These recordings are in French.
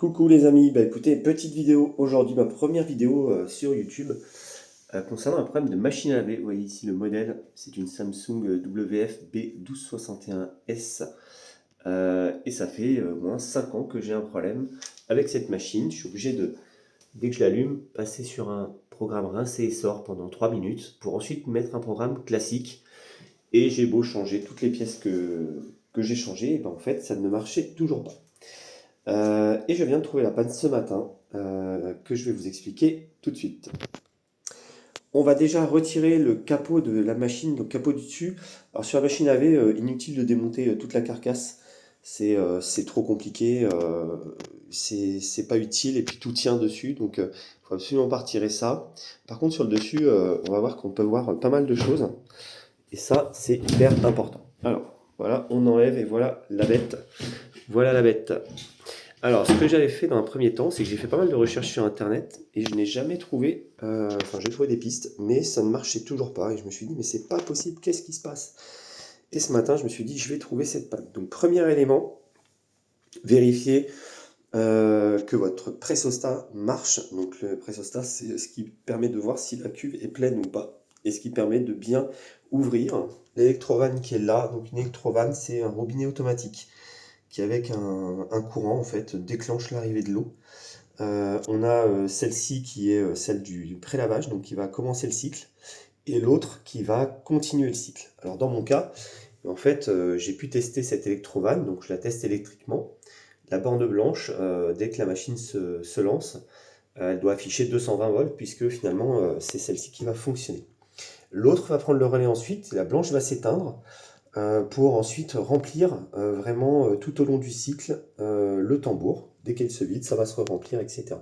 Coucou les amis, bah écoutez, petite vidéo aujourd'hui, ma première vidéo sur YouTube concernant un problème de machine à laver. Vous voyez ici le modèle, c'est une Samsung WF B1261S et ça fait au moins 5 ans que j'ai un problème avec cette machine. Je suis obligé de, dès que je l'allume, passer sur un programme rincer et sort pendant 3 minutes pour ensuite mettre un programme classique. Et j'ai beau changer toutes les pièces que j'ai changées, et ben en fait ça ne marchait toujours pas. Et je viens de trouver la panne ce matin, que je vais vous expliquer tout de suite. On va déjà retirer le capot de la machine, le capot du dessus. Alors sur la machine à laver, inutile de démonter toute la carcasse. C'est trop compliqué, c'est pas utile et puis tout tient dessus. Donc il faut absolument pas retirer ça. Par contre sur le dessus, on va voir qu'on peut voir pas mal de choses. Et ça c'est hyper important. Alors voilà, on enlève et voilà la bête. Voilà la bête. Alors, ce que j'avais fait dans un premier temps, c'est que j'ai fait pas mal de recherches sur Internet et je n'ai jamais trouvé, enfin j'ai trouvé des pistes, mais ça ne marchait toujours pas et je me suis dit, mais c'est pas possible, qu'est-ce qui se passe? Et ce matin, je me suis dit, je vais trouver cette panne. Donc, premier élément, vérifier que votre pressostat marche. Donc, le pressostat, c'est ce qui permet de voir si la cuve est pleine ou pas et ce qui permet de bien ouvrir l'électrovanne qui est là. Donc, une électrovanne, c'est un robinet automatique qui avec un courant en fait déclenche l'arrivée de l'eau. On a celle-ci qui est celle du pré-lavage, donc qui va commencer le cycle, et l'autre qui va continuer le cycle. Alors dans mon cas, en fait, j'ai pu tester cette électrovanne, donc je la teste électriquement. La bande blanche, dès que la machine se lance, elle doit afficher 220 volts, puisque finalement c'est celle-ci qui va fonctionner. L'autre va prendre le relais ensuite, la blanche va s'éteindre, pour ensuite remplir vraiment tout au long du cycle le tambour. Dès qu'elle se vide, ça va se remplir, etc.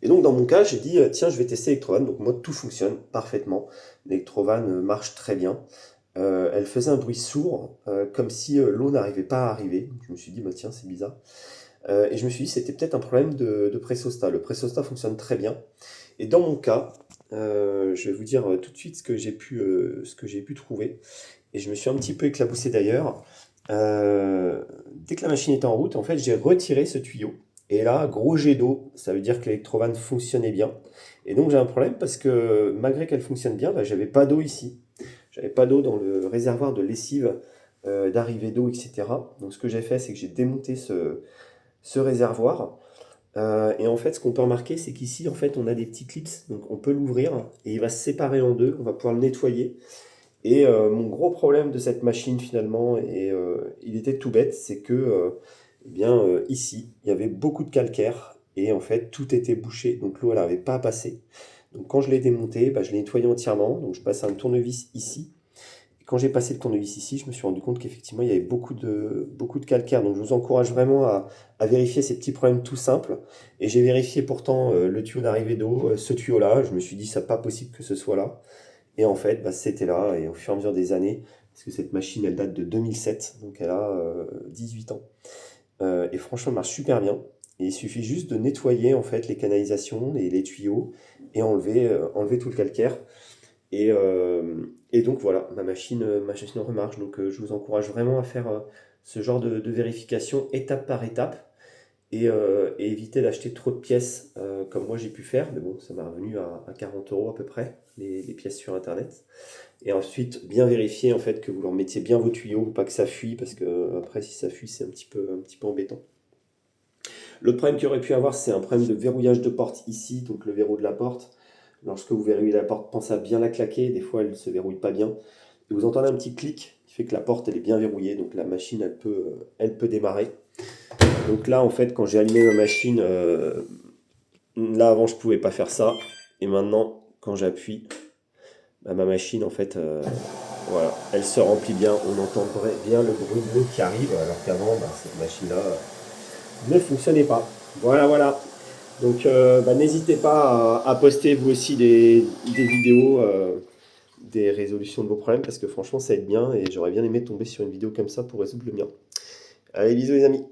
Et donc dans mon cas, j'ai dit, tiens, je vais tester Electrovan. Donc moi, tout fonctionne parfaitement. L'Electrovan marche très bien. Elle faisait un bruit sourd, comme si l'eau n'arrivait pas à arriver. Donc, je me suis dit, bah, tiens, c'est bizarre. Et je me suis dit, c'était peut-être un problème de pressostat. Le pressostat fonctionne très bien. Et dans mon cas, je vais vous dire tout de suite ce que j'ai pu trouver. Et je me suis un petit peu éclaboussé d'ailleurs. Dès que la machine était en route, en fait, j'ai retiré ce tuyau. Et là, gros jet d'eau, ça veut dire que l'électrovanne fonctionnait bien. Et donc j'ai un problème parce que malgré qu'elle fonctionne bien, bah, j'avais pas d'eau ici. J'avais pas d'eau dans le réservoir de lessive, d'arrivée d'eau, etc. Donc ce que j'ai fait, c'est que j'ai démonté ce réservoir. Et en fait, ce qu'on peut remarquer, c'est qu'ici, en fait, on a des petits clips. Donc on peut l'ouvrir et il va se séparer en deux. On va pouvoir le nettoyer. Et mon gros problème de cette machine finalement, et il était tout bête, c'est que eh bien, ici, il y avait beaucoup de calcaire et en fait tout était bouché, donc l'eau elle n'arrivait pas à passer. Donc quand je l'ai démonté, bah, je l'ai nettoyé entièrement, donc je passe un tournevis ici. Et quand j'ai passé le tournevis ici, je me suis rendu compte qu'effectivement il y avait beaucoup de calcaire. Donc je vous encourage vraiment à vérifier ces petits problèmes tout simples. Et j'ai vérifié pourtant le tuyau d'arrivée d'eau, ce tuyau-là, je me suis dit c'est pas possible que ce soit là. Et en fait, bah, c'était là, et au fur et à mesure des années, parce que cette machine, elle date de 2007, donc elle a 18 ans. Et franchement, elle marche super bien. Et il suffit juste de nettoyer en fait les canalisations, les tuyaux, et enlever tout le calcaire. Et donc voilà, ma machine remarche. Donc je vous encourage vraiment à faire ce genre de vérification étape par étape et éviter d'acheter trop de pièces comme moi j'ai pu faire. Mais bon, ça m'a revenu à 40 euros à peu près, les pièces sur internet. Et ensuite, bien vérifier en fait que vous leur mettiez bien vos tuyaux, pas que ça fuit, parce que après si ça fuit, c'est un petit peu embêtant. L'autre problème qu'il y aurait pu avoir, c'est un problème de verrouillage de porte ici, donc le verrou de la porte. Lorsque vous verrouillez la porte, pensez à bien la claquer, des fois elle ne se verrouille pas bien. Et vous entendez un petit clic qui fait que la porte elle est bien verrouillée, donc la machine elle peut démarrer. Donc là en fait quand j'ai allumé ma machine, là avant je pouvais pas faire ça. Et maintenant quand j'appuie, bah, ma machine en fait voilà, elle se remplit bien, on entend bien le bruit de l'eau qui arrive, alors qu'avant bah, cette machine là ne fonctionnait pas. Voilà voilà. Donc bah, n'hésitez pas à poster vous aussi des vidéos, des résolutions de vos problèmes, parce que franchement ça aide bien et j'aurais bien aimé tomber sur une vidéo comme ça pour résoudre le mien. Allez, bisous les amis.